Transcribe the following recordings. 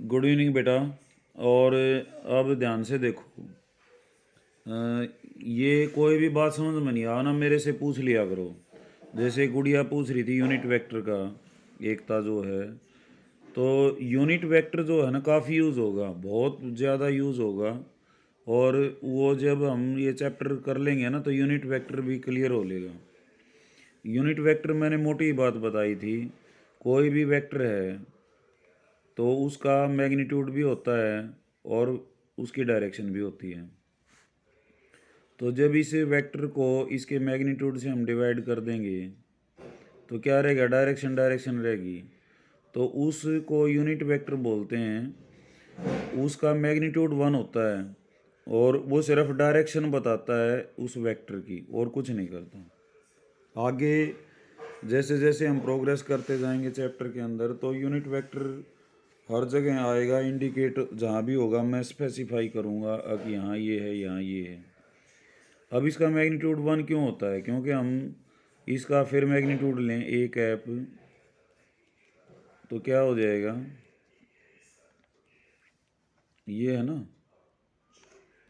Good evening बेटा। और अब ध्यान से देखो। ये कोई भी बात समझ में नहीं आ ना मेरे से पूछ लिया करो। जैसे गुड़िया पूछ रही थी यूनिट वेक्टर का, एकता जो है, तो यूनिट वेक्टर जो है ना काफ़ी यूज़ होगा, बहुत ज़्यादा यूज़ होगा। और वो जब हम ये चैप्टर कर लेंगे ना तो यूनिट वेक्टर भी क्लियर हो लेगा। यूनिट वेक्टर मैंने मोटी बात बताई थी। कोई भी वेक्टर है तो उसका मैग्नीट्यूड भी होता है और उसकी डायरेक्शन भी होती है। तो जब इस वेक्टर को इसके मैग्नीट्यूड से हम डिवाइड कर देंगे तो क्या रहेगा, डायरेक्शन डायरेक्शन रहेगी। तो उसको यूनिट वेक्टर बोलते हैं। उसका मैग्नीट्यूड 1 होता है और वो सिर्फ डायरेक्शन बताता है उस वेक्टर की और कुछ नहीं करता। आगे जैसे जैसे हम प्रोग्रेस करते जाएंगे चैप्टर के अंदर तो यूनिट वेक्टर हर जगह आएगा, इंडिकेट जहाँ भी होगा मैं स्पेसिफाई करूँगा कि यहाँ ये है, यहाँ ये है। अब इसका मैग्नीट्यूड 1 क्यों होता है? क्योंकि हम इसका फिर मैग्नीट्यूड लें ए कैप तो क्या हो जाएगा, ये है ना।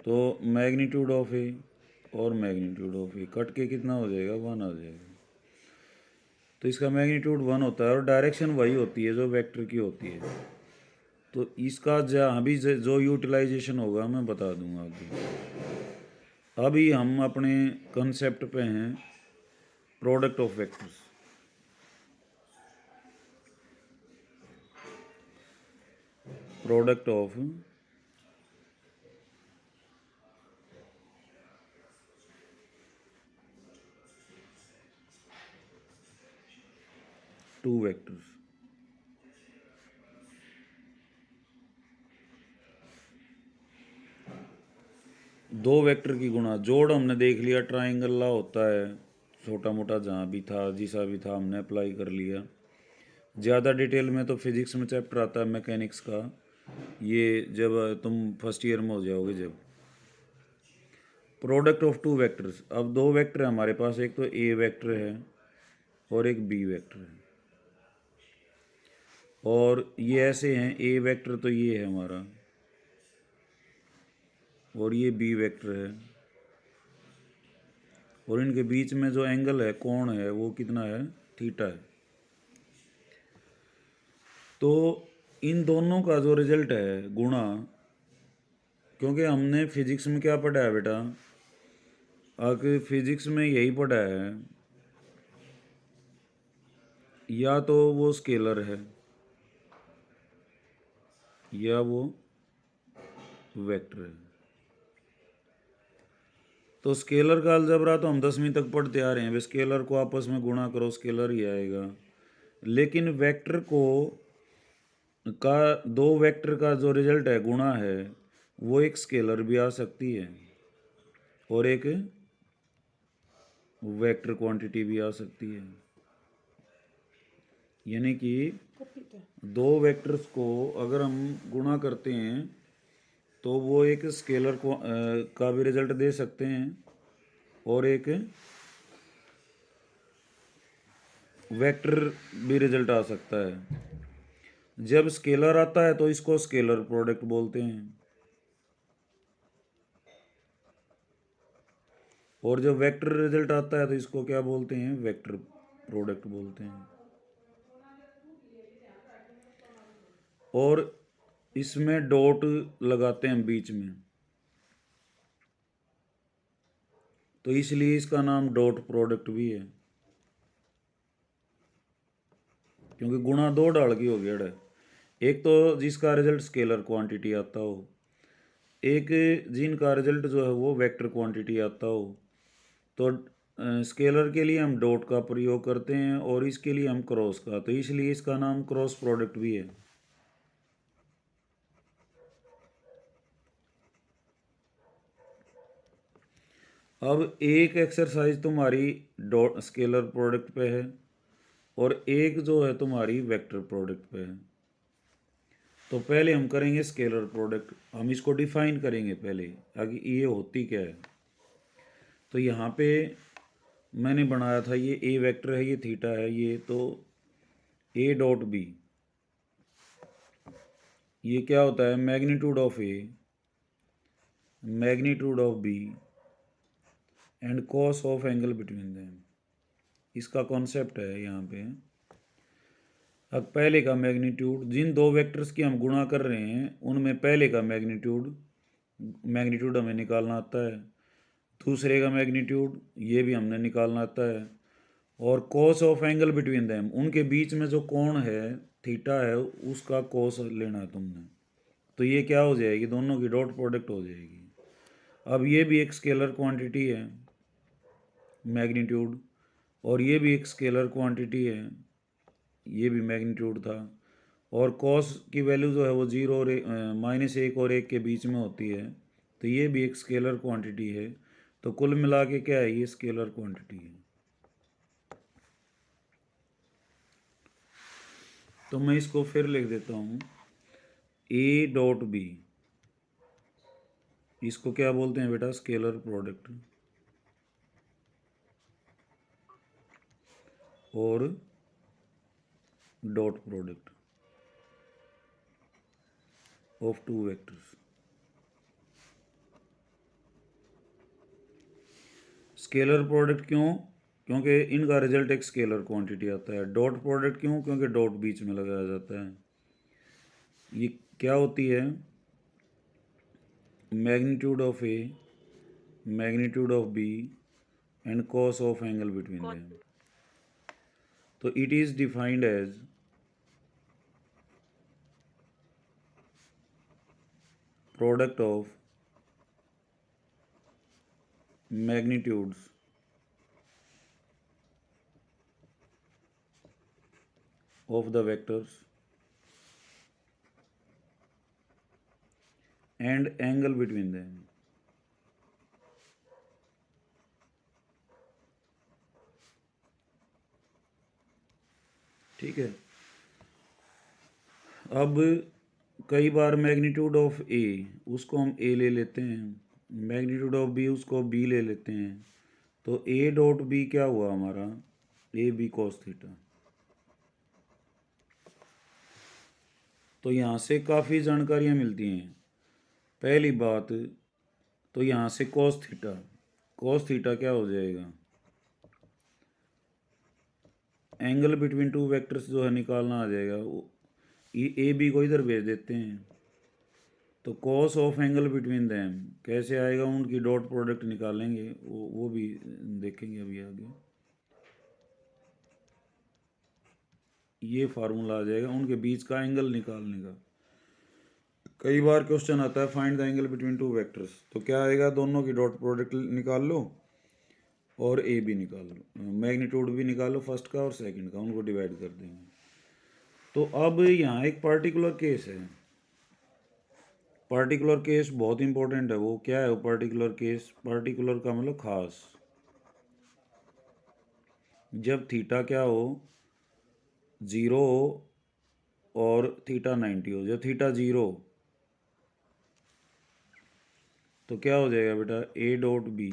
तो मैग्नीट्यूड ऑफ ए और मैग्नीट्यूड ऑफ ए कट के कितना हो जाएगा, 1 आ जाएगा। तो इसका मैग्नीट्यूड 1 होता है और डायरेक्शन वही होती है जो वेक्टर की होती है। तो इसका जहाँ भी जो यूटिलाइजेशन होगा मैं बता दूंगा आगे। अभी हम अपने कंसेप्ट पे हैं, product of vectors. Product of two vectors. दो वेक्टर की गुणा जोड़ हमने देख लिया, ट्राइंगल ला होता है। छोटा मोटा जहाँ भी था, जिसा भी था हमने अप्लाई कर लिया। ज़्यादा डिटेल में तो फिजिक्स में चैप्टर आता है मैकेनिक्स का, ये जब तुम फर्स्ट ईयर में हो जाओगे जब। प्रोडक्ट ऑफ टू वेक्टर्स, अब दो वेक्टर है हमारे पास, एक तो ए वेक्टर है और एक बी वेक्टर है। और ये ऐसे हैं, ए वेक्टर तो ये है हमारा और ये बी वेक्टर है। और इनके बीच में जो एंगल है, कोण है, वो कितना है, थीटा है। तो इन दोनों का जो रिजल्ट है गुणा, क्योंकि हमने फिजिक्स में क्या पढ़ा है बेटा, आगे फिजिक्स में यही पढ़ा है, या तो वो स्केलर है या वो वेक्टर है। तो स्केलर का अलजबरा तो हम 10वीं तक पढ़ते आ रहे हैं, वे स्केलर को आपस में गुणा करो स्केलर ही आएगा। लेकिन वेक्टर को का दो वेक्टर का जो रिजल्ट है गुणा है, वो एक स्केलर भी आ सकती है और एक वेक्टर क्वांटिटी भी आ सकती है। यानी कि दो वेक्टर्स को अगर हम गुणा करते हैं तो वो एक स्केलर को का भी रिजल्ट दे सकते हैं और एक वेक्टर भी रिजल्ट आ सकता है। जब स्केलर आता है तो इसको स्केलर प्रोडक्ट बोलते हैं और जब वेक्टर रिजल्ट आता है तो इसको क्या बोलते हैं, वेक्टर प्रोडक्ट बोलते हैं। और इसमें डॉट लगाते हैं बीच में, तो इसलिए इसका नाम डॉट प्रोडक्ट भी है, क्योंकि गुणा दो डाल की हो गया है। एक तो जिसका रिजल्ट स्केलर क्वांटिटी आता हो, एक जिनका रिजल्ट जो है वो वेक्टर क्वांटिटी आता हो। तो स्केलर के लिए हम डॉट का प्रयोग करते हैं और इसके लिए हम क्रॉस का, तो इसलिए इसका नाम क्रॉस प्रोडक्ट भी है। अब एक एक्सरसाइज तुम्हारी डॉट स्केलर प्रोडक्ट पे है और एक जो है तुम्हारी वेक्टर प्रोडक्ट पे है। तो पहले हम करेंगे स्केलर प्रोडक्ट, हम इसको डिफाइन करेंगे पहले आगे ये होती क्या है। तो यहाँ पे मैंने बनाया था, ये ए वेक्टर है, ये थीटा है, ये तो ए डॉट बी। ये क्या होता है, magnitude of A, magnitude of B and cos of angle between them. इसका कॉन्सेप्ट है यहाँ पे। अब पहले का मैग्नीट्यूड, जिन दो वेक्टर्स की हम गुणा कर रहे हैं उनमें पहले का मैग्नीट्यूड, मैग्नीट्यूड हमें निकालना आता है। दूसरे का मैग्नीट्यूड ये भी हमने निकालना आता है। और cos of angle between them, उनके बीच में जो कोण है थीटा है उसका कॉस लेना है तुमने। तो ये क्या हो जाएगी, दोनों की डॉट प्रोडक्ट हो जाएगी। अब ये भी एक स्केलर क्वांटिटी है मैग्नीट्यूड, और ये भी एक स्केलर क्वांटिटी है, ये भी मैग्नीट्यूड था। और कॉस की वैल्यू जो है वो 0 और -1 और 1 के बीच में होती है, तो ये भी एक स्केलर क्वांटिटी है। तो कुल मिला के क्या है, ये स्केलर क्वांटिटी है। तो मैं इसको फिर लिख देता हूँ, ए डॉट बी, इसको क्या बोलते हैं बेटा, स्केलर प्रोडक्ट। और dot product of two vectors. Scalar product क्यों, क्योंकि इनका रिजल्ट एक स्केलर क्वांटिटी आता है। डॉट प्रोडक्ट क्यों, क्योंकि डॉट बीच में लगाया जाता है। ये क्या होती है, magnitude of A, magnitude of B and cos of angle between them. तो it is defined as product of magnitudes of the vectors and angle between them. ठीक है। अब कई बार मैग्नीट्यूड ऑफ ए, उसको हम ए ले लेते हैं, मैग्नीट्यूड ऑफ बी उसको बी ले लेते हैं। तो ए डॉट बी क्या हुआ हमारा, ए बी कॉस थीटा। तो यहाँ से काफ़ी जानकारियाँ मिलती हैं। पहली बात तो यहाँ से कॉस थीटा, कॉस थीटा क्या हो जाएगा, एंगल बिटवीन टू वेक्टर्स जो है निकालना आ जाएगा। ए बी को इधर भेज देते हैं, तो cos of angle between them कैसे आएगा, उनकी डॉट प्रोडक्ट निकालेंगे, वो भी देखेंगे अभी आगे। ये फार्मूला आ जाएगा उनके बीच का एंगल निकालने का। कई बार क्वेश्चन आता है find the angle between two vectors, तो क्या आएगा, दोनों की डॉट प्रोडक्ट निकाल लो और ए भी निकाल लो, मैग्नीट्यूड भी निकालो फर्स्ट का और सेकंड का, उनको डिवाइड कर देंगे। तो अब यहाँ एक पार्टिकुलर केस है, पार्टिकुलर केस बहुत इंपॉर्टेंट है। वो क्या है वो पार्टिकुलर केस, पार्टिकुलर का मतलब खास। जब थीटा क्या हो, 0 हो और थीटा 90 हो। जब थीटा 0 तो क्या हो जाएगा बेटा, A dot B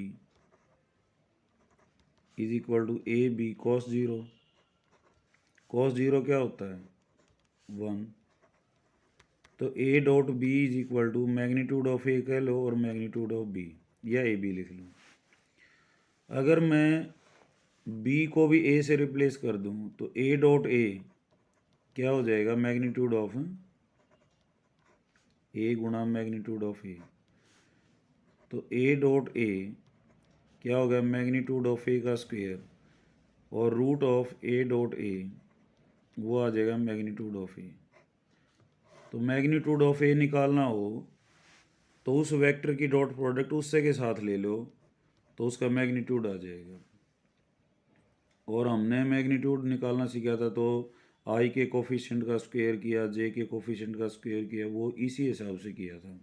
is equal to A B cos 0। Cos 0 क्या होता है, 1। तो A dot B is equal to magnitude of A कह लो और मैग्नीट्यूड ऑफ बी, या ए बी लिख लो। अगर मैं बी को भी ए से रिप्लेस कर दूं तो ए डॉट ए क्या हो जाएगा, मैग्नीट्यूड ऑफ ए गुणा मैग्नीट्यूड ऑफ ए। तो ए डॉट ए क्या हो गया, मैग्नीट्यूड ऑफ ए का स्क्वायर, और root of A dot A वो आ जाएगा मैग्नीट्यूड ऑफ ए। तो मैग्नीट्यूड ऑफ ए निकालना हो तो उस वेक्टर की डॉट प्रोडक्ट उससे के साथ ले लो, तो उसका मैग्नीट्यूड आ जाएगा। और हमने मैग्नीट्यूड निकालना सीखा था, तो आई के कोफिशिएंट का स्क्वायर किया, जे के कोफिशिएंट का स्क्वायर किया, वो इसी हिसाब से किया था।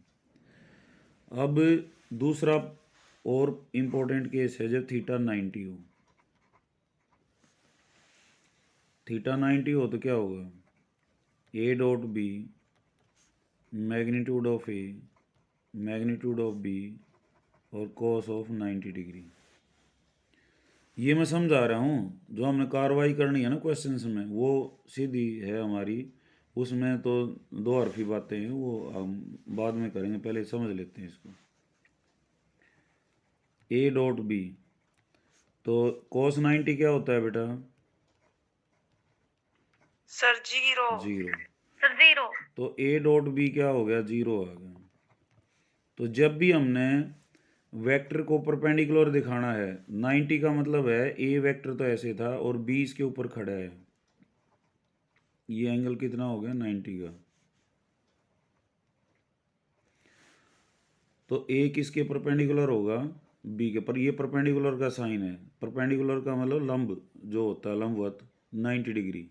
अब दूसरा और इम्पोर्टेंट केस है जब थीटा 90 हो। थीटा 90 हो तो क्या होगा, A dot B magnitude of A magnitude of B और कॉस ऑफ 90 डिग्री। ये मैं समझा रहा हूँ, जो हमने कार्रवाई करनी है ना क्वेश्चंस में, वो सीधी है हमारी उसमें तो दो हरफी बातें हैं, वो हम बाद में करेंगे, पहले समझ लेते हैं इसको। ए डॉट बी, तो cos 90 क्या होता है बेटा? Sir zero. Zero. Sir zero. तो ए डॉट बी क्या हो गया? जीरो आ गया। तो जब भी हमने वेक्टर को परपेंडिकुलर दिखाना है, 90 का मतलब है ए वेक्टर तो ऐसे था और बी इसके ऊपर खड़ा है, ये एंगल कितना हो गया? 90 का। तो ए किसके परपेंडिकुलर होगा? बी के। पर ये परपेंडिकुलर का साइन है, परपेंडिकुलर का मतलब लंब जो होता है, लंबवत 90 डिग्री।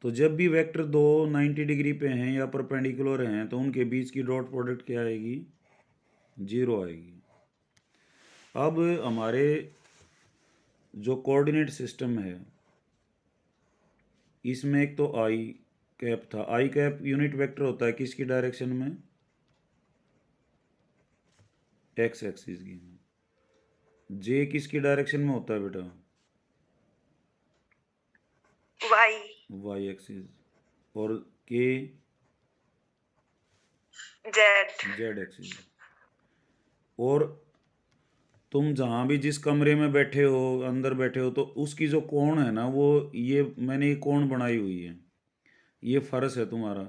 तो जब भी वेक्टर दो 90 डिग्री पे हैं या परपेंडिकुलर हैं तो उनके बीच की डॉट प्रोडक्ट क्या आएगी? जीरो आएगी। अब हमारे जो कोऑर्डिनेट सिस्टम है इसमें एक तो आई कैप था, आई कैप यूनिट वेक्टर होता है किसकी डायरेक्शन में? एक्स एक्सिस की। जे किसकी डायरेक्शन में होता है बेटा? वाई। Y axis. और के? जेड। Z axis. और तुम जहाँ भी जिस कमरे में बैठे हो, अंदर बैठे हो, तो उसकी जो कोण है ना, वो ये मैंने ये कोण बनाई हुई है, ये फर्श है तुम्हारा,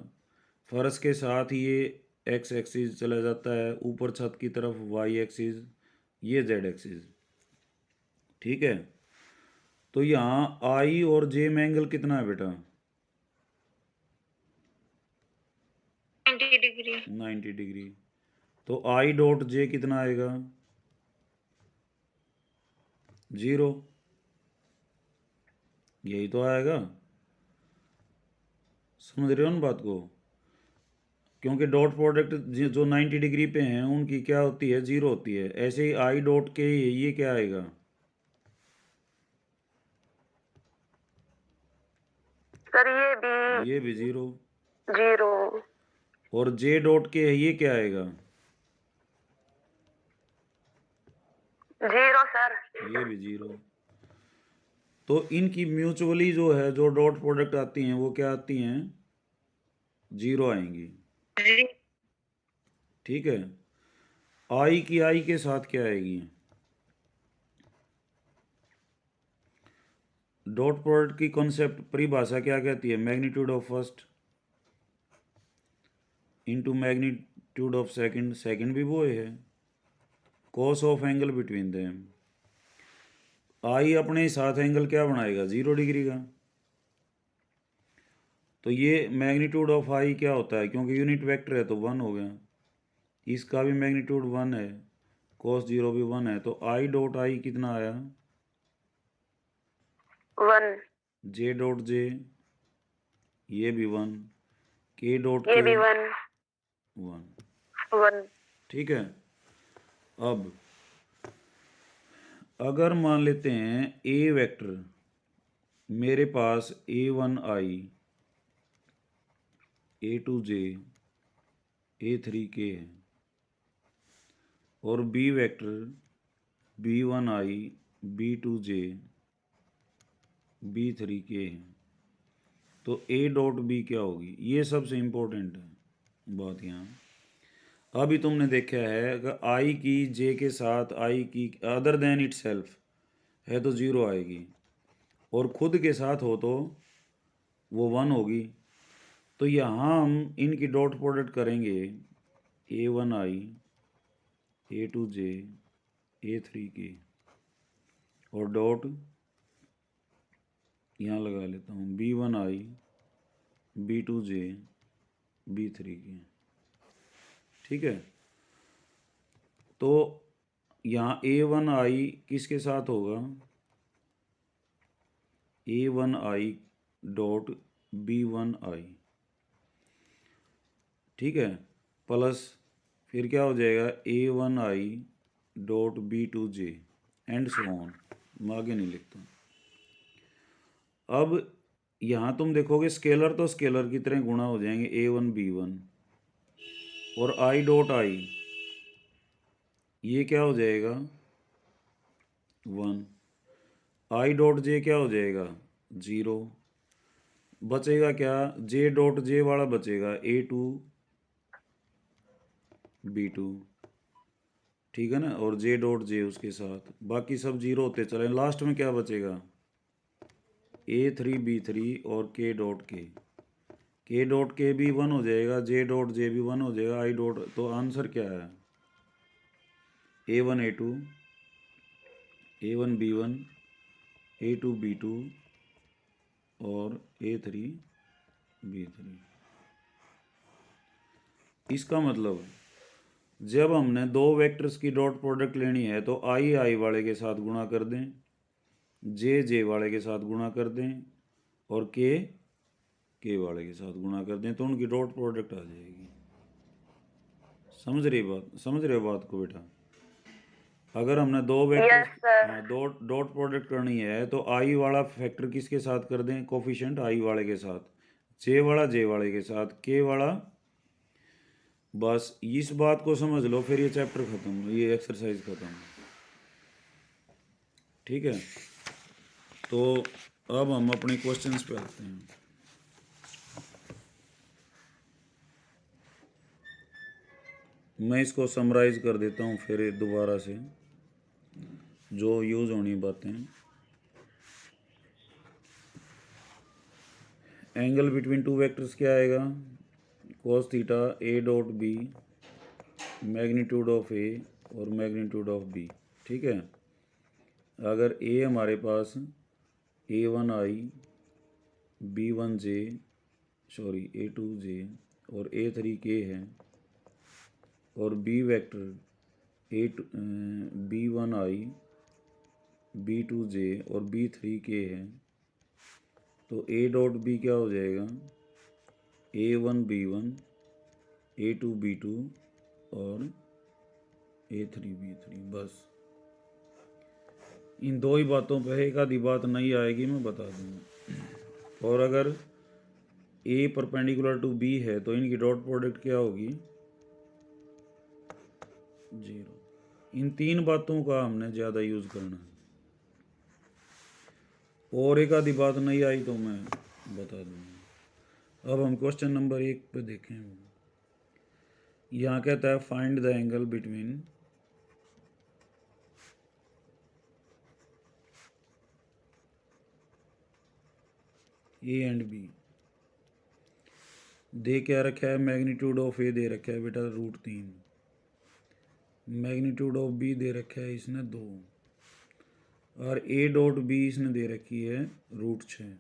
फर्श के साथ ये एक्स एक्सिस चला जाता है, ऊपर छत की तरफ वाई एक्सिस, ये जेड एक्सिस। ठीक है। तो यहाँ आई और जे में एंगल कितना है बेटा? 90 डिग्री। 90 डिग्री। तो आई डॉट जे कितना आएगा? जीरो। यही तो आएगा। समझ रहे हो ना बात को? क्योंकि डॉट प्रोडक्ट जो 90 डिग्री पे हैं उनकी क्या होती है? जीरो होती है। ऐसे ही आई डॉट के ये क्या आएगा? सर ये भी जीरो। जीरो। और जे डॉट के ये क्या आएगा? Zero sir. ये भी जीरो। तो इनकी म्यूचुअली जो है, जो डॉट प्रोडक्ट आती हैं वो क्या आती हैं? जीरो आएंगी। जी। ठीक है। आई की आई के साथ क्या आएगी? डॉट प्रोडक्ट की कॉन्सेप्ट परिभाषा क्या कहती है? Magnitude of first into magnitude of second, second भी वो है, cos of angle between them. आई अपने साथ एंगल क्या बनाएगा? 0 डिग्री का। तो ये मैग्नीट्यूड ऑफ आई क्या होता है? क्योंकि यूनिट वेक्टर है तो 1 हो गया, इसका भी मैग्नीट्यूड 1 है, कॉस 0 भी 1 है, तो आई डॉट आई कितना आया? 1। जे डॉट जे ये भी 1, के डॉट ये के भी 1। 1। 1। ठीक है। अब अगर मान लेते हैं ए वेक्टर मेरे पास A1I, A2J, A3K है, और B vector B1I, B2J, B3K है, तो A डॉट बी क्या होगी? ये सबसे इम्पोर्टेंट है बात यहाँ। अभी तुमने देखा है अगर आई की जे के साथ, आई की अदर देन इट सेल्फ है तो जीरो आएगी, और खुद के साथ हो तो वो 1 होगी। तो यहाँ हम इनकी डॉट प्रोडक्ट करेंगे, A1I, A2J, A3K, और डॉट यहाँ लगा लेता हूँ B1I, B2J, B3K। ठीक है। तो यहाँ A1I किसके साथ होगा? A1I dot B1I। ठीक है। प्लस फिर क्या हो जाएगा? A1I dot B2J and so on. मैं आगे नहीं लिखता। अब यहाँ तुम देखोगे स्केलर तो स्केलर की तरह गुणा हो जाएंगे, A1 B1, और I डॉट I ये क्या हो जाएगा? 1। I डॉट J क्या हो जाएगा? 0। बचेगा क्या, जे डॉट जे वाला बचेगा A2 B2, ठीक है ना, और जे डॉट जे उसके साथ, बाकी सब जीरो होते चले। लास्ट में क्या बचेगा, A3 B3 और के डॉट के भी 1 हो जाएगा, जे डॉट जे भी 1 हो जाएगा, आई डॉट। तो आंसर क्या है, A1 A2 A1 B1 A2 B2 और A3 B3। इसका मतलब जब हमने दो वेक्टर्स की डॉट प्रोडक्ट लेनी है तो आई वाले के साथ गुणा कर दें, जे वाले के साथ गुणा कर दें, और के वाले के साथ गुणा कर दें, तो उनकी डॉट प्रोडक्ट आ जाएगी। समझ रहे हो बात को बेटा। अगर हमने दो वेक्टर यस सर। दो डॉट प्रोडक्ट करनी है तो आई वाला फैक्टर किसके साथ कर दें, कोफिशिएंट आई वाले के साथ, जे वाले के साथ, के वाला। बस इस बात को समझ लो, फिर ये चैप्टर खत्म, ये एक्सरसाइज खत्म। ठीक है, तो अब हम अपने क्वेश्चंस पे आते हैं। मैं इसको समराइज कर देता हूँ फिर दोबारा से, जो यूज़ होनी बातें। एंगल बिटवीन टू वेक्टर्स क्या आएगा, cos theta A dot B, magnitude of A और मैग्नीट्यूड ऑफ B। ठीक है, अगर A हमारे पास A1I B1J A2J और A3K है, और B वेक्टर B1I B2J और B3K है, तो A डॉट B क्या हो जाएगा, A1 B1 A2 B2 और A3 B3। बस इन दो ही बातों पर, एक आधी बात नहीं आएगी मैं बता दूंगा। और अगर A परपेंडिकुलर टू B है तो इनकी डॉट प्रोडक्ट क्या होगी, 0। इन तीन बातों का हमने ज़्यादा यूज़ करना है, और एक आधी बात नहीं आई तो मैं बता दूंगा। अब हम क्वेश्चन नंबर 1 पे देखें। यहाँ कहता है find the angle between A and B. दे क्या रखा है, मैग्नीट्यूड ऑफ ए दे रखा है बेटा √3, मैग्नीट्यूड ऑफ बी दे रखा है इसने 2, और ए डॉट बी इसने दे रखी है √6।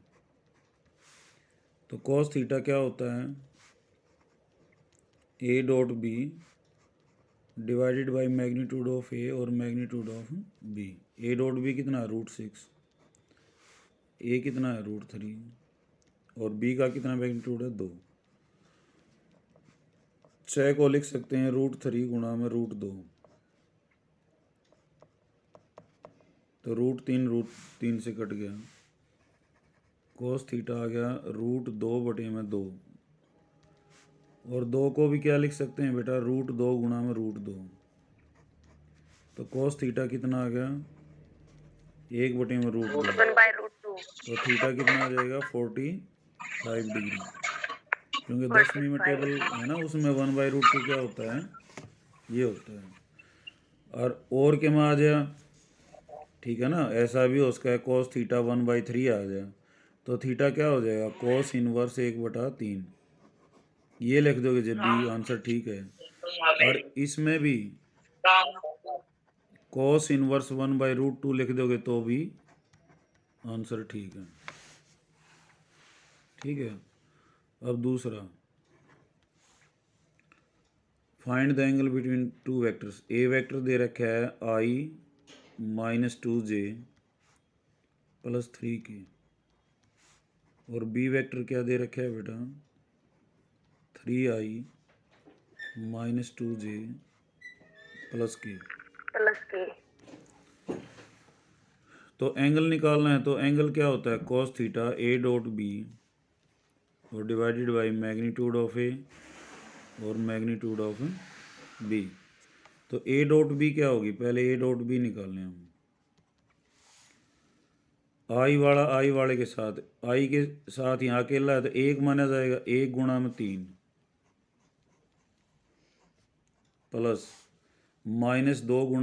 तो कॉस थीटा क्या होता है, A dot B divided by magnitude of A और magnitude of B. A dot B कितना है, √6, ए कितना है √3, और बी का कितना मैग्नीट्यूड है 2। 6 को लिख सकते हैं √3 गुणा में √2, तो √3 से कट गया, कोस थीटा आ गया √2/2, और 2 को भी क्या लिख सकते हैं बेटा, √2 गुणा में √2, तो कोस थीटा कितना आ गया, 1/√2, 1/√2। तो थीटा कितना आ जाएगा 45 डिग्री, क्योंकि 10वीं में टेबल है ना, उसमें 1/√2 क्या होता है, ये होता है। और के में आ जाए, ठीक है ना, ऐसा भी हो सकता है cos थीटा 1/3 आ जाए, तो थीटा क्या हो जाएगा, cos इनवर्स 1/3। ये लिख दोगे जब भी आंसर ठीक है। और इसमें भी cos इनवर्स 1/√2 लिख दोगे तो भी आंसर ठीक है। ठीक है, अब दूसरा, find the angle between two vectors. A vector दे रखा है I -2J + 3K, और बी वेक्टर क्या दे रखा है बेटा, 3I -2J + K। प्लस के। तो एंगल निकालना है, तो एंगल क्या होता है, cos theta A dot B और divided by magnitude of A और मैग्नीट्यूड ऑफ बी। तो A डॉट बी क्या होगी, पहले A डॉट बी निकालने हम। आई वाले के साथ, आई के साथ यहाँ अकेला है तो एक माना जाएगा, 1 × 3 प्लस -2 ×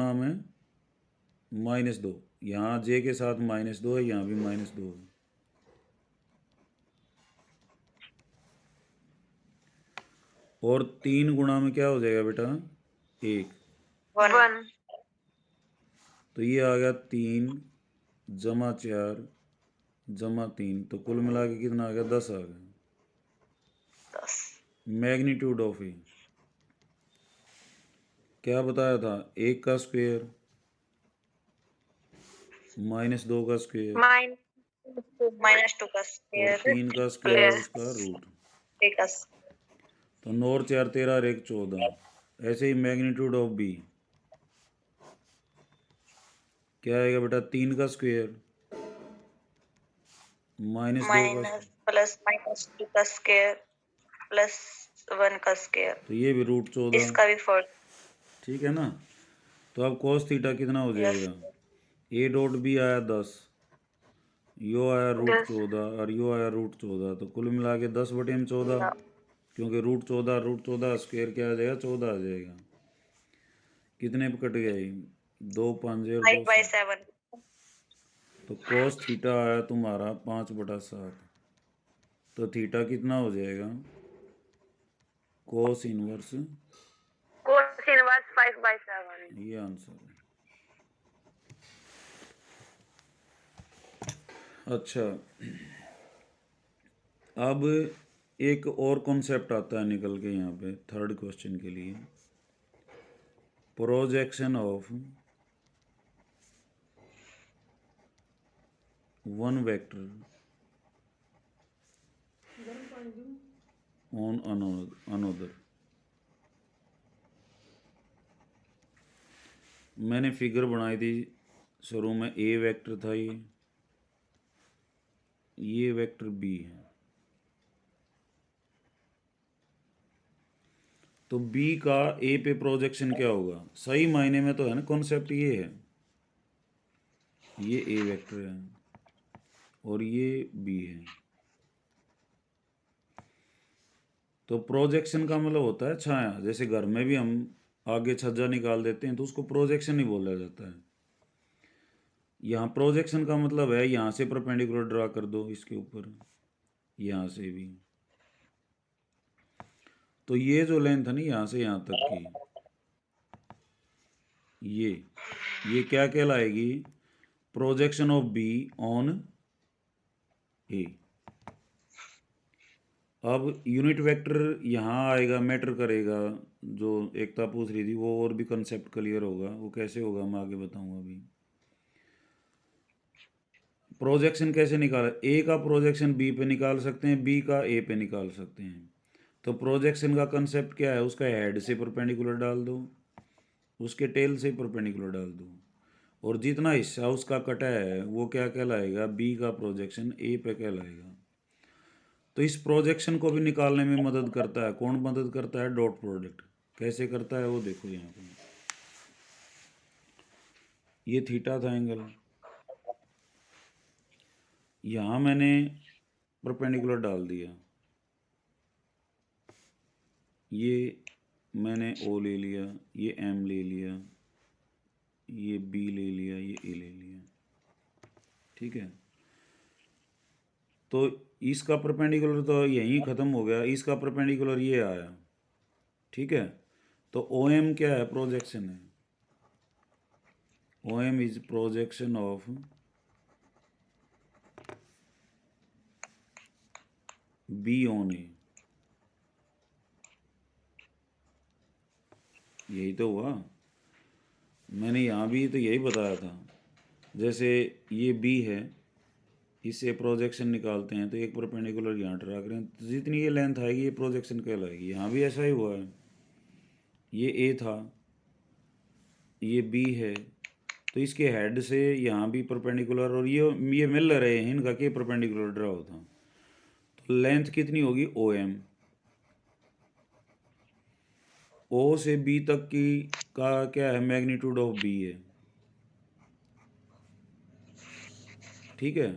-2, यहाँ जे के साथ -2 है, यहाँ भी -2 है। और 3 × क्या हो जाएगा बेटा, 1। 1 तो ये आ गया 3 + 4 + 3, तो कुल मिला के कितना आ गया, 10 आ गया। 10 मैग्नीट्यूड ऑफ ए क्या बताया था, 1 का स्क्वायर -2 का स्क्वायर -2 का और स्क्वायर 3 का स्क्वायर प्लस उसका रूट। 3 का तो 9 और 4 13 और 1 14। ऐसे ही मैग्नीट्यूड ऑफ बी क्या आएगा बेटा, 3 का स्क्वायर -2 का माइनस प्लस -2 का स्क्वायर प्लस 1 का स्क्वायर, तो ये भी √14। इसका भी 4। ठीक है ना। तो अब cos थीटा कितना हो जाएगा, A.B आया 10, यो आया √14 और यो आया √14, तो कुल मिला के 10/14, क्योंकि √14 स्क्वायर क्या आ जाएगा, 14 आ जाएगा। कितने पे कट गए, 2 5 और 2 5/7 तो cos थीटा आया तुम्हारा 5/7। तो थीटा कितना हो जाएगा, cos इनवर्स, cos इनवर्स 5/7। ये आंसर है। अच्छा, अब एक और कॉन्सेप्ट आता है निकल के यहाँ पे थर्ड क्वेश्चन के लिए, projection of one vector on another. मैंने फिगर बनाई थी शुरू में, ए वेक्टर था, ये वेक्टर बी है। तो बी का ए पे प्रोजेक्शन क्या होगा, सही मायने में तो है ना, कॉन्सेप्ट ये है, ये ए वेक्टर है और ये बी है। तो प्रोजेक्शन का मतलब होता है छाया, जैसे घर में भी हम आगे छज्जा निकाल देते हैं तो उसको प्रोजेक्शन ही बोला जाता है। यहाँ प्रोजेक्शन का मतलब है यहाँ से परपेंडिकुलर ड्रा कर दो इसके ऊपर, यहाँ से भी। तो ये जो लेंथ है ना यहाँ से यहाँ तक की, ये क्या कहलाएगी, प्रोजेक्शन ऑफ बी ऑन ए। अब यूनिट वेक्टर यहाँ आएगा, मैटर करेगा, जो एकता पूछ रही थी वो और भी कंसेप्ट क्लियर होगा, वो कैसे होगा मैं आगे बताऊंगा। अभी प्रोजेक्शन कैसे निकाला, ए का प्रोजेक्शन बी पे निकाल सकते हैं, बी का ए पे निकाल सकते हैं। तो प्रोजेक्शन का कंसेप्ट क्या है, उसका हेड से परपेंडिकुलर डाल दो, उसके टेल से परपेंडिकुलर डाल दो, और जितना हिस्सा उसका कटा है वो क्या कहलाएगा, बी का प्रोजेक्शन ए पे कहलाएगा। तो इस प्रोजेक्शन को भी निकालने में मदद करता है, कौन मदद करता है, डॉट प्रोडक्ट। कैसे करता है वो देखो यहाँ पे, ये थीटा था एंगल, यहाँ मैंने परपेंडिकुलर डाल दिया, ये मैंने ओ ले लिया, ये एम ले लिया, ये बी ले लिया, ये ए ले लिया। ठीक है, तो इसका परपेंडिकुलर तो यहीं ख़त्म हो गया, इसका परपेंडिकुलर ये आया। ठीक है, तो ओ एम क्या है, प्रोजेक्शन है, O M is projection of B on A. यही तो हुआ, मैंने यहाँ भी तो यही बताया था। जैसे ये बी है, इससे प्रोजेक्शन निकालते हैं तो एक परपेंडिकुलर यहाँ ड्रा करें, तो जितनी ये लेंथ आएगी ये प्रोजेक्शन कहलाएगी। यहाँ भी ऐसा ही हुआ है, ये ए था, ये बी है, तो इसके हेड से यहाँ भी परपेंडिकुलर, और ये मिल रहे हैं, इनका के परपेंडिकुलर ड्रा होता। तो लेंथ कितनी होगी, ओ एम, ओ से बी तक की का क्या है, मैग्नीट्यूड ऑफ बी है। ठीक है।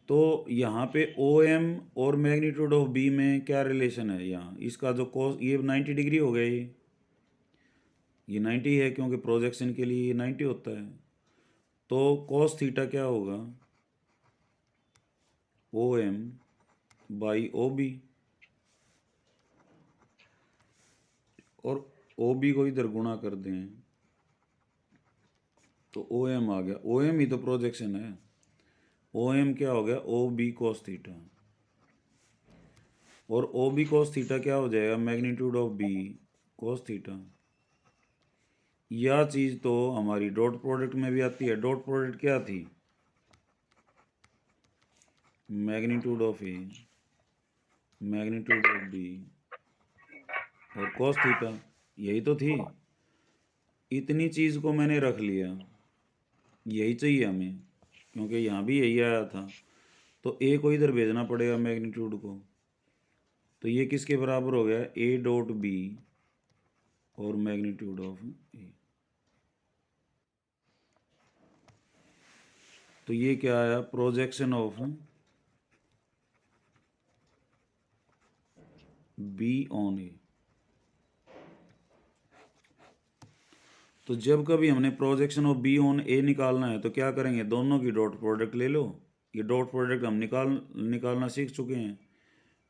तो यहाँ पे ओ एम और मैग्नीट्यूड ऑफ बी में क्या रिलेशन है? यहाँ इसका जो कोस, ये 90 डिग्री हो गया, ये 90 है क्योंकि प्रोजेक्शन के लिए ये 90 होता है। तो कोस थीटा क्या होगा? O M by O B, और ओ बी को इधर गुणा कर दें तो ओ एम आ गया। ओ एम ही तो प्रोजेक्शन है। ओ एम क्या हो गया? O B cos theta. और ओ बी कोस थीटा क्या हो जाएगा? Magnitude of B cos theta. यह चीज़ तो हमारी डॉट प्रोडक्ट में भी आती है। डॉट प्रोडक्ट क्या थी? Magnitude of A, magnitude of B और कोस थीटा, यही तो थी। इतनी चीज़ को मैंने रख लिया, यही चाहिए हमें, क्योंकि यहाँ भी यही आया था। तो ए को इधर भेजना पड़ेगा मैग्नीट्यूड को। तो ये किसके बराबर हो गया? ए डॉट बी और मैग्नीट्यूड ऑफ ए। तो ये क्या आया? प्रोजेक्शन ऑफ बी ऑन ए। तो जब कभी हमने प्रोजेक्शन ऑफ बी ऑन ए निकालना है तो क्या करेंगे? दोनों की डॉट प्रोडक्ट ले लो। ये डॉट प्रोडक्ट हम निकालना सीख चुके हैं।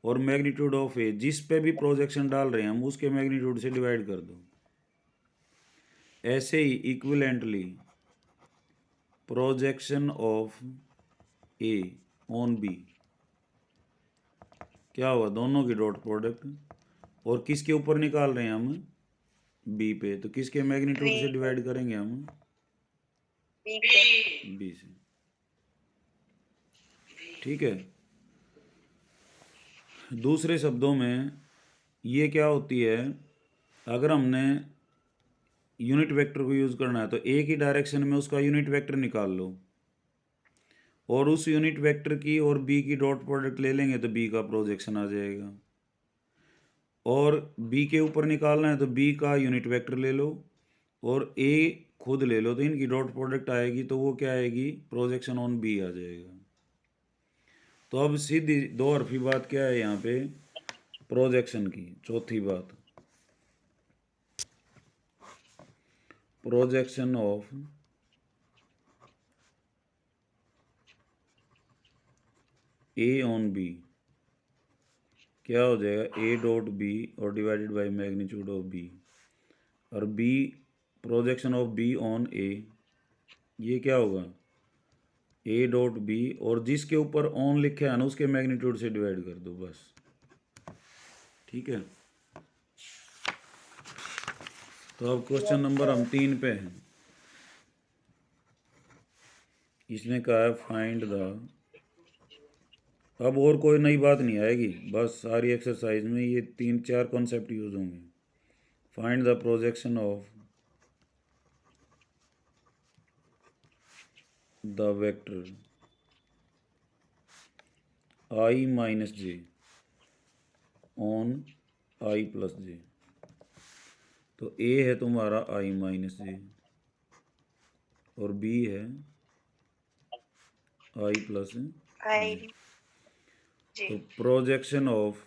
और मैग्नीट्यूड ऑफ ए, जिस पे भी प्रोजेक्शन डाल रहे हैं हम, उसके मैग्नीट्यूड से डिवाइड कर दो। ऐसे ही equivalently projection of A on B क्या होगा? दोनों की डॉट प्रोडक्ट। और किसके ऊपर निकाल रहे हैं हम? बी पे। तो किसके मैग्नीट्यूड से डिवाइड करेंगे हम? बी के। बी से। ठीक है। दूसरे शब्दों में ये क्या होती है? अगर हमने यूनिट वेक्टर को यूज़ करना है तो एक ही डायरेक्शन में उसका यूनिट वेक्टर निकाल लो, और उस यूनिट वेक्टर की और बी की डॉट प्रोडक्ट ले लेंगे तो बी का प्रोजेक्शन आ जाएगा। और बी के ऊपर निकालना है तो बी का यूनिट वेक्टर ले लो और ए खुद ले लो, तो इनकी डॉट प्रोडक्ट आएगी तो वो क्या आएगी? प्रोजेक्शन ऑन बी आ जाएगा। तो अब सीधी दो हरफी बात क्या है यहाँ पे? प्रोजेक्शन की। चौथी बात, projection of A on B क्या हो जाएगा? ए डॉट बी और divided by magnitude of B. और B, projection of B on A, ये क्या होगा? ए डॉट बी, और जिसके ऊपर ऑन लिखा है ना उसके मैग्नीट्यूड से डिवाइड कर दो, बस। ठीक है। तो अब क्वेश्चन नंबर हम 3 पे हैं। इसमें कहा है फाइंड द, अब और कोई नई बात नहीं आएगी, बस सारी एक्सरसाइज में ये 3-4 कॉन्सेप्ट यूज होंगे। Find the projection of the vector I minus J on I plus J. तो ए है तुम्हारा आई माइनस जे और बी है आई प्लस आई जे। जी। तो projection of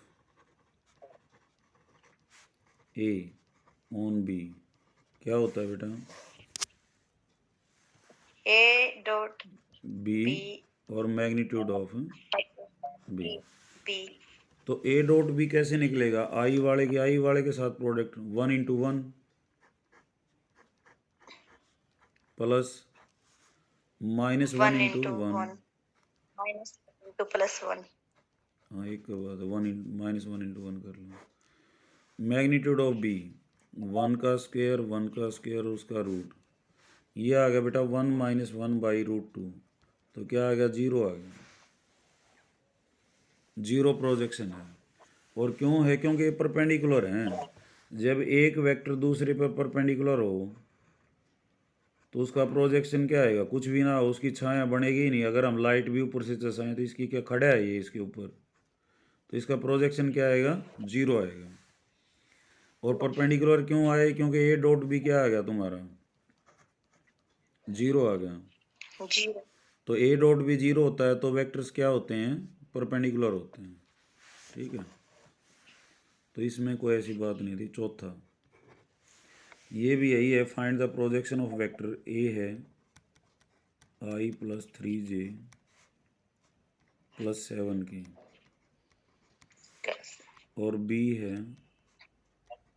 A on B क्या होता है बेटा? ए डॉट बी बी और मैग्नीट्यूड ऑफ बी। बी। तो ए डॉट बी कैसे निकलेगा? आई वाले की आई वाले के साथ product 1 × 1 plus -1 1 × into 1। 1 minus into +1। हाँ, एक के बाद -1 × 1 कर लो। मैग्नीट्यूड ऑफ बी 1 का स्क्वायर 1 का स्क्वायर उसका रूट, ये आ गया बेटा 1 - 1/√2। तो क्या आ गया? 0 आ गया। 0 प्रोजेक्शन है। और क्यों है? क्योंकि ये परपेंडिकुलर हैं। जब एक वेक्टर दूसरे पर परपेंडिकुलर हो तो उसका प्रोजेक्शन क्या आएगा? कुछ भी ना हो, उसकी छाया बनेगी ही नहीं। अगर हम लाइट भी ऊपर से चसाएं तो इसकी क्या खड़ा है ये इसके ऊपर, तो इसका प्रोजेक्शन क्या आएगा? 0 आएगा। और परपेंडिकुलर क्यों आए? क्योंकि ए डॉट बी क्या आ गया तुम्हारा? 0 आ गया। 0 तो ए डॉट भी जीरो होता है तो वेक्टर्स क्या होते हैं, परपेंडिकुलर होते हैं। ठीक है, तो इसमें कोई ऐसी बात नहीं थी। चौथा ये भी यही है, find the projection of vector. A है आई प्लस 3j प्लस 7 की, Yes. और बी है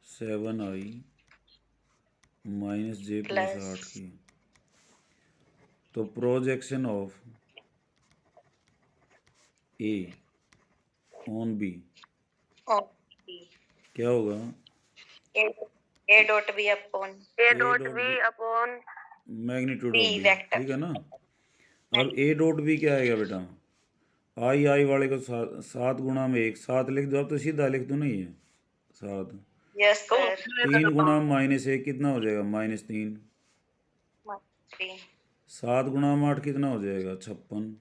7i माइनस जे प्लस 8 Plus की। तो projection of A on B on B. क्या होगा? A, A dot B upon A A dot dot B B upon magnitude B of B, vector. ठीक है ना। अब ए डॉट बी क्या आएगा बेटा, आई आई वाले को 7 गुणा में 1, 7 लिख दो, अब तो सीधा लिख दो ना ये 7। Yes, sir. 3 गुणा माइनस 1 कितना हो जाएगा, -3। 3. 7 गुणा में 8 कितना हो जाएगा, 56।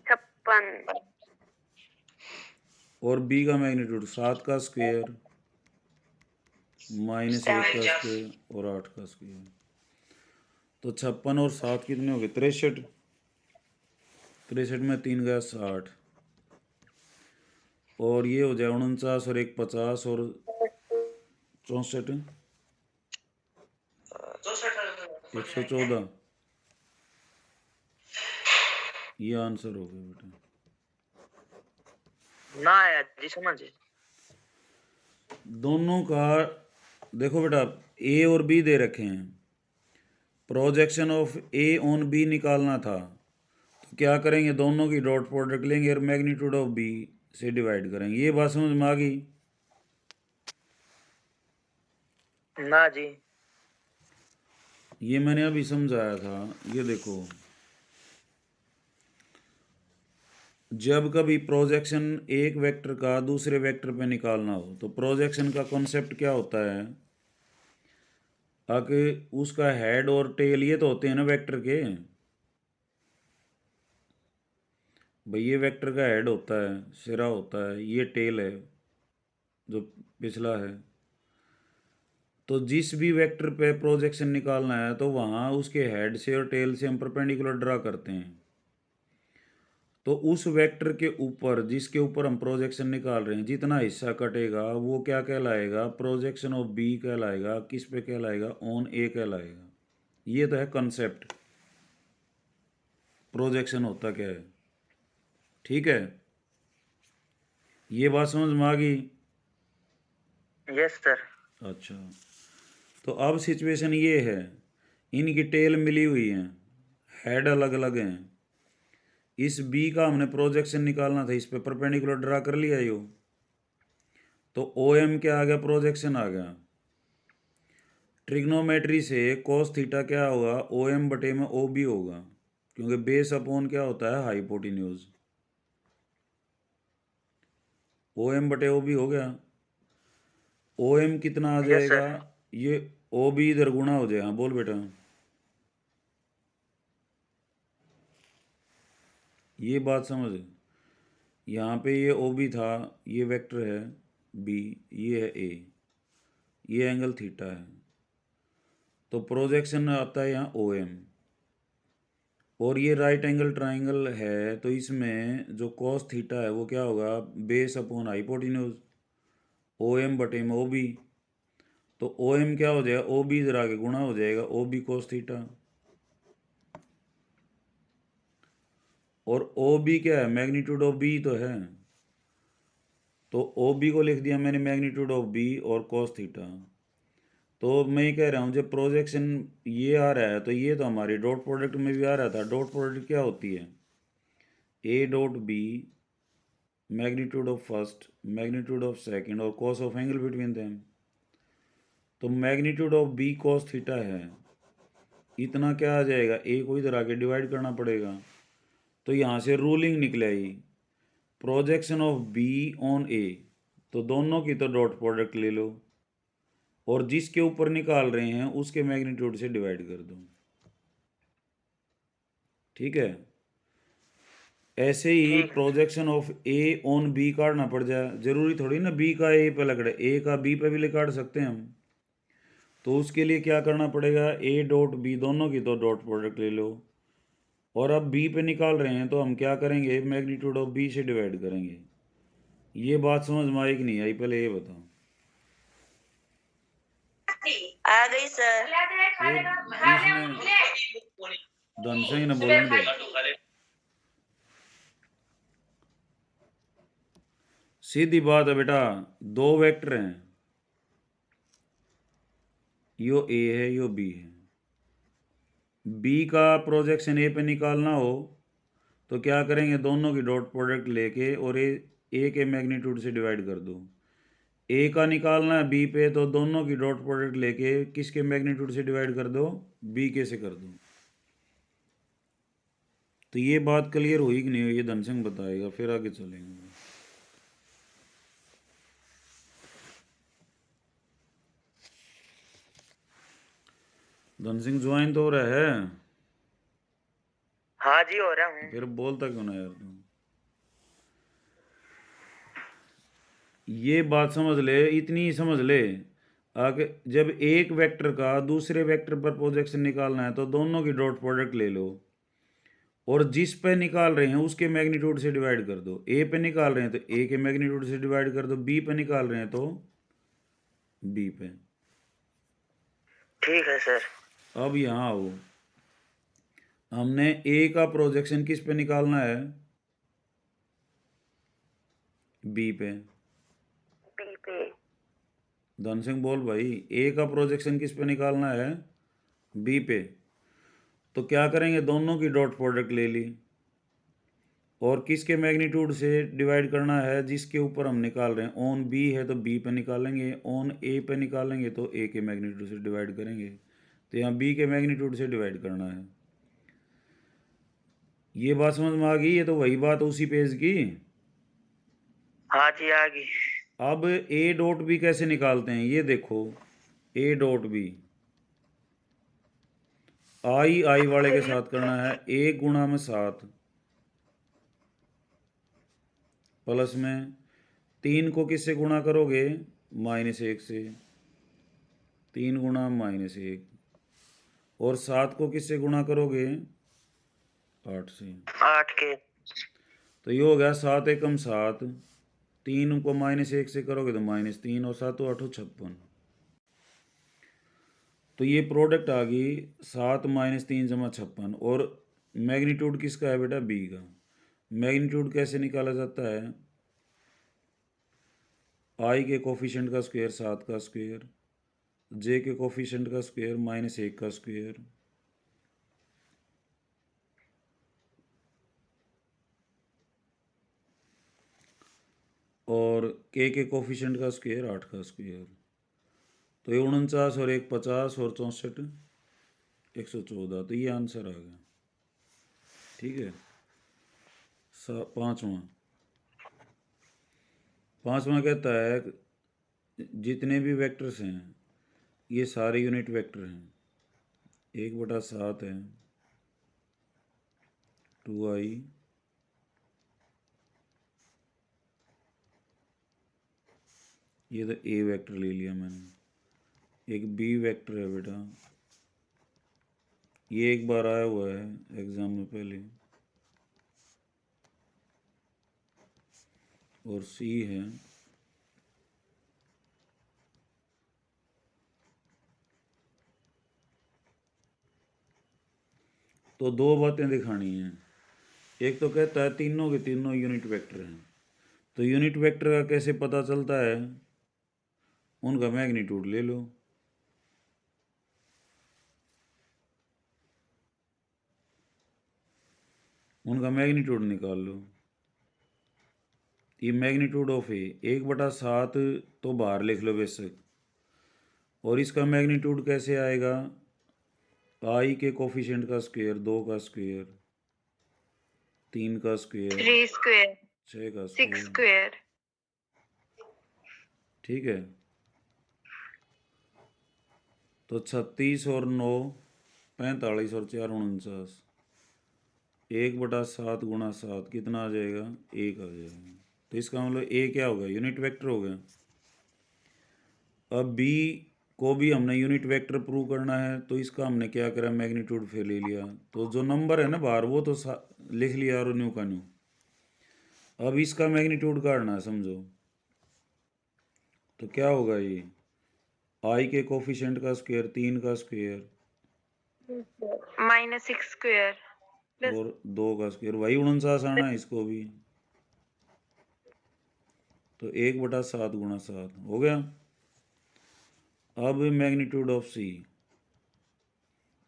56. और बी का मैग्नीट्यूड 7 का स्क्वायर माइनस 1 का स्क्वायर और 8 का स्क्वायर। तो 56 और 7 कितने हो गए, 63। 63 में 3 गया 60, और ये हो जाए 49 और 1 50 और 64 114। ये आंसर हो गया बेटा। ना आया जी समझ। दोनों का देखो बेटा, ए और बी दे रखे हैं, projection of A on B निकालना था, तो क्या करेंगे, दोनों की डॉट प्रोडक्ट लेंगे और मैग्नीट्यूड ऑफ बी से डिवाइड करेंगे। ये बात समझ में आ गई? ना जी। ये मैंने अभी समझाया था। ये देखो, जब कभी प्रोजेक्शन एक वेक्टर का दूसरे वेक्टर पे निकालना हो तो प्रोजेक्शन का कॉन्सेप्ट क्या होता है, कि उसका हेड और टेल ये तो होते हैं ना वेक्टर के। भाई ये वेक्टर का हेड होता है, सिरा होता है, ये टेल है जो पिछला है। तो जिस भी वेक्टर पे प्रोजेक्शन निकालना है तो वहाँ उसके हेड से और टेल से हम परपेंडिकुलर ड्रा करते हैं। तो उस वेक्टर के ऊपर, जिसके ऊपर हम प्रोजेक्शन निकाल रहे हैं, जितना हिस्सा कटेगा वो क्या कहलाएगा, प्रोजेक्शन ऑफ बी कहलाएगा। किस पे कहलाएगा, ऑन ए कहलाएगा। ये तो है कंसेप्ट, प्रोजेक्शन होता क्या है। ठीक है, ये बात समझ में आ गई? Yes sir. अच्छा, तो अब सिचुएशन ये है, इनकी टेल मिली हुई है, हेड अलग अलग हैं। इस बी का हमने प्रोजेक्शन निकालना था, इस पे परपेंडिकुलर ड्रा कर लिया यो, तो ओ एम क्या आ गया, प्रोजेक्शन आ गया। ट्रिग्नोमेट्री से cos थीटा क्या होगा, ओ एम बटे में ओ बी होगा, क्योंकि बेस अपॉन क्या होता है, हाइपोटेन्यूज। ओ एम बटे ओ बी हो गया। ओ एम कितना आ Yes, जाएगा, sir. ये ओ बी इधर गुणा हो जाएगा। बोल बेटा, ये बात समझ। यहाँ पे ये ओ बी था, ये वेक्टर है बी, ये है ए, ये एंगल थीटा है, तो प्रोजेक्शन आता है यहाँ ओ एम। और ये राइट एंगल ट्राइंगल है, तो इसमें जो cos थीटा है वो क्या होगा, base upon hypotenuse, O M बटे में ओ बी। तो ओ एम क्या हो जाएगा, ओ बी इधर आके गुणा हो जाएगा, ओ बी cos थीटा। और ओ बी क्या है, मैग्नीट्यूड ऑफ बी तो है, तो ओ बी को लिख दिया मैंने मैग्नीट्यूड ऑफ बी और cos थीटा। तो मैं ये कह रहा हूँ जब प्रोजेक्शन ये आ रहा है तो ये तो हमारी डॉट प्रोडक्ट में भी आ रहा था। डॉट प्रोडक्ट क्या होती है, A dot B magnitude of first, magnitude of second और cos of angle between them. तो magnitude of B cos theta है, इतना क्या आ जाएगा, ए को इधर आके डिवाइड करना पड़ेगा। तो यहाँ से रूलिंग निकले आई, प्रोजेक्शन ऑफ बी ऑन ए, तो दोनों की तो डॉट प्रोडक्ट ले लो और जिसके ऊपर निकाल रहे हैं उसके मैग्नीट्यूड से डिवाइड कर दो। ठीक है, ऐसे ही ठीक। Projection of A on B काटना पड़ जाए, जरूरी थोड़ी ना बी का ए पे लग रहा है, ए का बी पे भी काट सकते हैं हम। तो उसके लिए क्या करना पड़ेगा, ए डॉट बी दोनों की तो डॉट प्रोडक्ट ले लो, और अब बी पे निकाल रहे हैं तो हम क्या करेंगे, मैग्नीट्यूड ऑफ बी से डिवाइड करेंगे। ये बात समझ में आई कि नहीं आई, पहले ये बताओ। आ गई सर। ये बीच में धन से ही ना बोलने दो। सीधी बात है बेटा, दो वेक्टर हैं, यो ए है यो बी है। बी का प्रोजेक्शन ए पे निकालना हो तो क्या करेंगे, दोनों की डॉट प्रोडक्ट लेके और ए के मैग्नीट्यूड से डिवाइड कर दो। ए का निकालना है बी पे तो दोनों की डॉट प्रोडक्ट लेके किसके मैग्नीट्यूड से डिवाइड कर दो, बी के से कर दो। तो ये बात क्लियर हुई कि नहीं हुई, ये धन सिंह बताएगा, फिर आगे चलेंगे। धन सिंह ज्वाइन तो हो रहा है, हाँ जी हो रहा हूँ। फिर बोलता क्यों ना यार तू। ये बात समझ ले, इतनी ही समझ ले, आगे जब एक वेक्टर का दूसरे वेक्टर पर प्रोजेक्शन निकालना है तो दोनों की डॉट प्रोडक्ट ले लो और जिस पे निकाल रहे हैं उसके मैग्नीट्यूड से डिवाइड कर दो। ए पे निकाल रहे हैं तो ए के मैग्नीट्यूड से डिवाइड कर दो, बी पे निकाल रहे हैं तो बी पे। ठीक है सर। अब यहाँ आओ, हमने ए का प्रोजेक्शन किस पे निकालना है, बी पे। बी पे। धन सिंह बोल भाई, ए का प्रोजेक्शन किस पे निकालना है, बी पे। तो क्या करेंगे, दोनों की डॉट प्रोडक्ट ले ली और किसके मैग्नीट्यूड से डिवाइड करना है, जिसके ऊपर हम निकाल रहे हैं। ऑन बी है तो बी पे निकालेंगे, ऑन ए पे निकालेंगे तो ए के मैग्नीट्यूड से डिवाइड करेंगे। तो यहाँ बी के मैग्नीट्यूड से डिवाइड करना है। ये बात समझ में आ गई, ये तो वही बात उसी पेज की। हाँ जी आ गई। अब ए डॉट बी कैसे निकालते हैं, ये देखो। ए डॉट बी आई वाले के साथ करना है, ए गुणा में 7 प्लस में 3 को किससे गुणा करोगे, -1 से, 3 गुणा -1, और 7 को किससे गुणा करोगे, 8 से। 8 के। तो ये हो गया 7 एकम 7, 3 को -1 से करोगे तो -3 और 7 8 56। तो ये प्रोडक्ट आ गई 7 - 3 = 56। और मैग्नीट्यूड किसका है बेटा, बी का। मैग्नीट्यूड कैसे निकाला जाता है, आई के कोफिशिएंट का स्क्वायर 7 का स्क्वायर, जे के कोफिशिएंट का स्क्वायर -1 का स्क्वायर, और के कोफिशिएंट का स्क्वायर 8 का स्क्वायर। तो ये 49 और 1 50 और 64 114। तो ये आंसर आ गया। ठीक है। पांचवा कहता है जितने भी वेक्टर्स हैं ये सारे यूनिट वेक्टर हैं। 1/7 है, 2i, ये तो ए वेक्टर ले लिया मैंने। एक बी वेक्टर है बेटा, ये एक बार आया हुआ है एग्जाम में पहले, और सी है, तो दो बातें दिखानी हैं। एक तो कहता है तीनों के तीनों यूनिट वेक्टर हैं, तो यूनिट वेक्टर का कैसे पता चलता है, उनका मैग्नीट्यूड ले लो। उनका मैग्नीट्यूड निकाल लो। ये मैग्नीट्यूड ऑफ ए 1/7 तो बाहर लिख लो बेशक, और इसका मैग्नीट्यूड कैसे आएगा, आई के कोफिशिएंट का स्क्वायर 2 का स्क्वायर, 3 का स्क्वायर, 3 स्क्वायर, 6 का 6 स्क्वायर। स्क्वायर। ठीक है। तो 36 और 9 45 और 4 49। 1/7 गुणा 7 कितना आ जाएगा, 1 आ जाएगा। तो इसका मतलब ए क्या होगा, यूनिट वेक्टर हो गया। अब बी को भी हमने यूनिट वेक्टर प्रूव करना है, तो इसका हमने क्या करा, मैग्नीट्यूड फिर ले लिया, तो जो नंबर है ना बाहर वो तो लिख लिया और न्यू का न्यू। अब इसका मैग्नीट्यूड काटना है, समझो। तो क्या होगा, ये आई के कोफिशिएंट का स्क्वायर 3 का स्क्वायर -6 स्क्वायर और 2 का स्क्वायर, वही 49 आना है इसको भी। तो 1/7 गुणा 7 हो गया। अब मैग्नीट्यूड ऑफ सी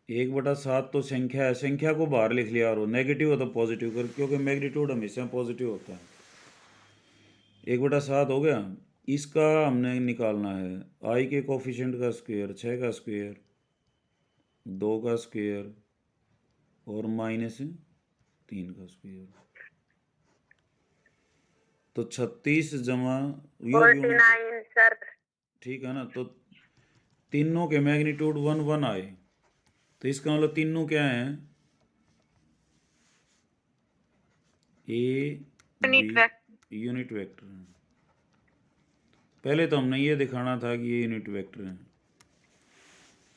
1/7 तो संख्या है, संख्या को बाहर लिख लिया, और नेगेटिव हो तो पॉजिटिव कर, क्योंकि मैग्नीट्यूड हमेशा पॉजिटिव होता है। 1/7 हो गया। इसका हमने निकालना है आई के कोफिशिएंट का स्क्वायर 6 का स्क्वायर 2 का स्क्वायर और -3 का स्क्वायर। तो 36 जमा यो भी 49 सर। ठीक है ना। तो तीनों के मैग्नीट्यूड 1 1 आए, तो इसका मतलब तीनों क्या है, ए बी यूनिट वेक्टर है। पहले तो हमने ये दिखाना था कि ये यूनिट वेक्टर है।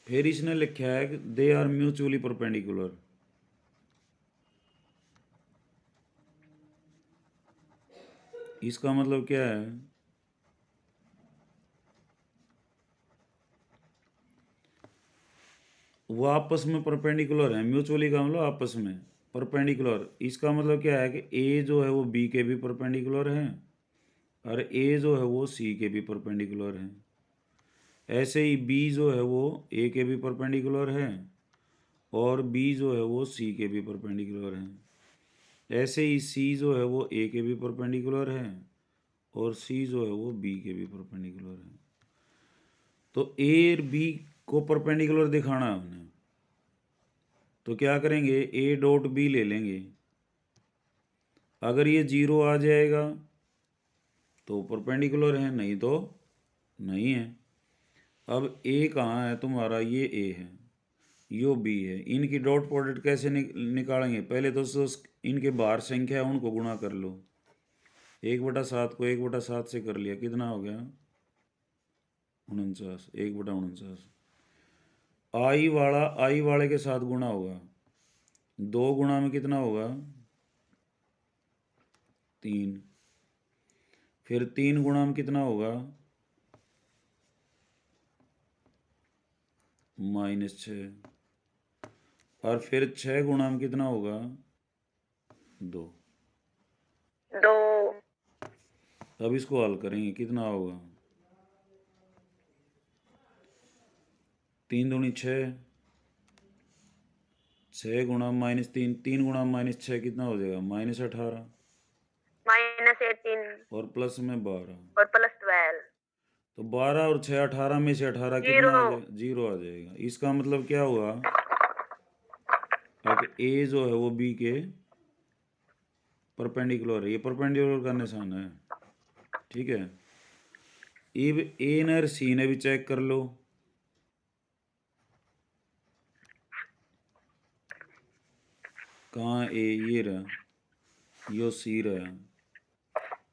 फिर इसने लिखा है कि दे आर म्यूचुअली परपेंडिकुलर। इसका मतलब क्या है, वो आपस में परपेंडिकुलर है। म्यूचुअली का मतलब आपस में परपेंडिकुलर। इसका मतलब क्या है कि ए जो है वो बी के भी परपेंडिकुलर है, और ए जो है वो सी के भी परपेंडिकुलर है। ऐसे ही बी जो है वो ए के भी परपेंडिकुलर है, और बी जो है वो सी के भी परपेंडिकुलर है। ऐसे ही सी जो है वो ए के भी परपेंडिकुलर है, और सी जो है वो बी के भी परपेंडिकुलर है। तो ए और बी को परपेंडिकुलर दिखाना है हमने, तो क्या करेंगे, ए डॉट बी ले लेंगे। अगर ये 0 आ जाएगा तो परपेंडिकुलर है, नहीं तो नहीं है। अब ए कहाँ है तुम्हारा, ये ए है, यो बी है। इनकी डॉट प्रोडक्ट कैसे निकालेंगे, पहले तो इनके बाहर संख्या है उनको गुणा कर लो। 1/7 को 1/7 से कर लिया, कितना हो गया 49, 1/49। आई वाले के साथ गुणा होगा, 2 गुणा में कितना होगा 3, फिर 3 गुणा में कितना होगा -6, और फिर 6 गुणा में कितना होगा 2। अब इसको हल करेंगे, कितना होगा 3 दूनी 6, 6 गुणा -3, 3 गुणा -6 कितना हो जाएगा -18, -18 और प्लस में 12, और +12 तो 12 और 6 18 में से 18 कितना आ जाएगा 0 आ जाएगा। इसका मतलब क्या हुआ कि ए जो है वो बी के परपेंडिकुलर है, ये परपेंडिकुलर का निशान है, ठीक है। अब ए ने और सी ने भी चेक कर लो, कहाँ ए, ये रहा, यो सी रहा।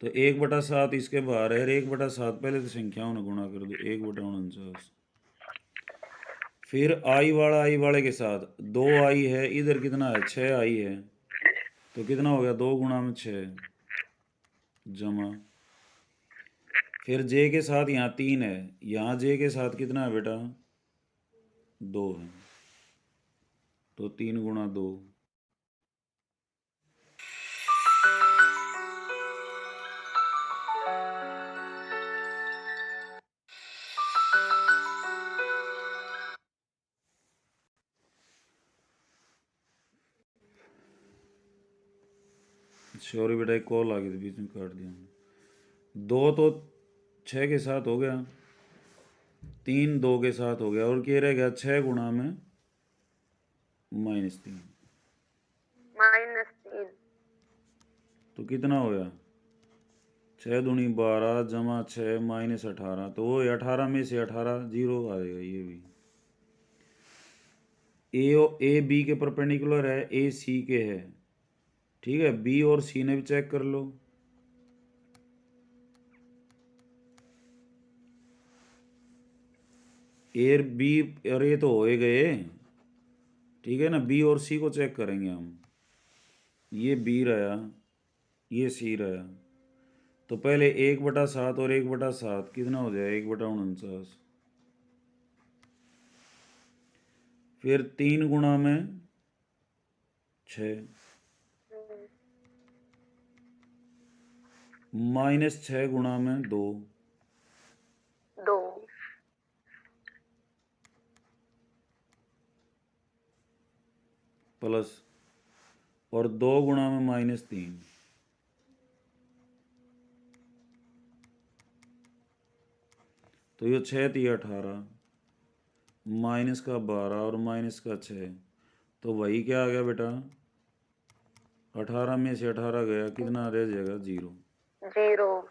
तो 1/7 इसके बाहर है, 1/7 पहले तो संख्याओं ने गुणा कर दो, 1/49। फिर आई वाले के साथ 2 आई है, इधर कितना है 6 आई है, तो कितना हो गया 2 गुणा में 6 जमा, फिर जे के साथ यहाँ 3 है, यहाँ जे के साथ कितना है बेटा 2 है, तो 3 गुणा 2। सॉरी बेटा, एक कॉल आ गई थी बीच में, काट दिया। 2 तो 6 के साथ हो गया, 3 2 के साथ हो गया, और क्या रह गया 6 गुणा में -3, -3 तो कितना हो गया 6 दूनी 12 जमा 6 -18, तो वो 18 में से 18 0 आ जाएगा। ये भी ए बी के परपेंडिकुलर है, ए सी के है, ठीक है। बी और सी ने भी चेक कर लो, ए बी और ये तो हो ही गए, ठीक है ना। बी और सी को चेक करेंगे हम। ये बी रहा, ये सी रहा। तो पहले 1/7 और 1/7 कितना हो जाए, 1/49। फिर 3 गुणा में 6 माइनस 6 गुणा में 2 2 प्लस और 2 गुणा में -3। तो ये 6 थी 18 माइनस का 12 और माइनस का 6। तो वही क्या आ गया बेटा, 18 में से 18 गया, कितना रह जाएगा, 0। 0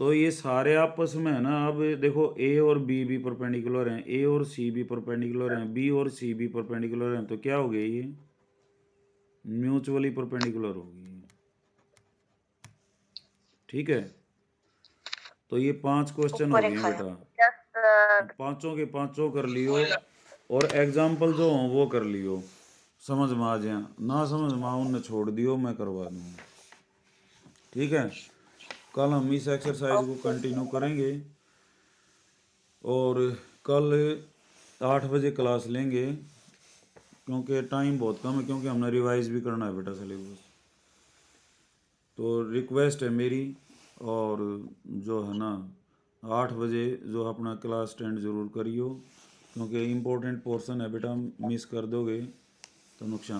तो ये सारे आपस में है ना। अब देखो ए और बी भी परपेंडिकुलर हैं, ए और सी भी परपेंडिकुलर हैं, बी और सी भी परपेंडिकुलर हैं। तो क्या हो गया, ये म्यूचुअली परपेंडिकुलर हो गई, ठीक है। तो ये 5 क्वेश्चन हो ऊपर गए एक बेटा, यस पांचों के पांचों कर लियो। और एग्जाम्पल जो हों वो कर लियो, समझ में आ जाए, ना समझ में आऊँ उन्हें छोड़ दियो, मैं करवा दूँगा, ठीक है। कल हम इस एक्सरसाइज को कंटिन्यू करेंगे और कल 8 बजे क्लास लेंगे, क्योंकि टाइम बहुत कम है, क्योंकि हमने रिवाइज भी करना है बेटा सिलेबस। तो रिक्वेस्ट है मेरी, और जो है ना 8 बजे जो अपना क्लास अटेंड ज़रूर करियो, क्योंकि इम्पोर्टेंट पोर्शन है बेटा, मिस कर दोगे तो नुकसान।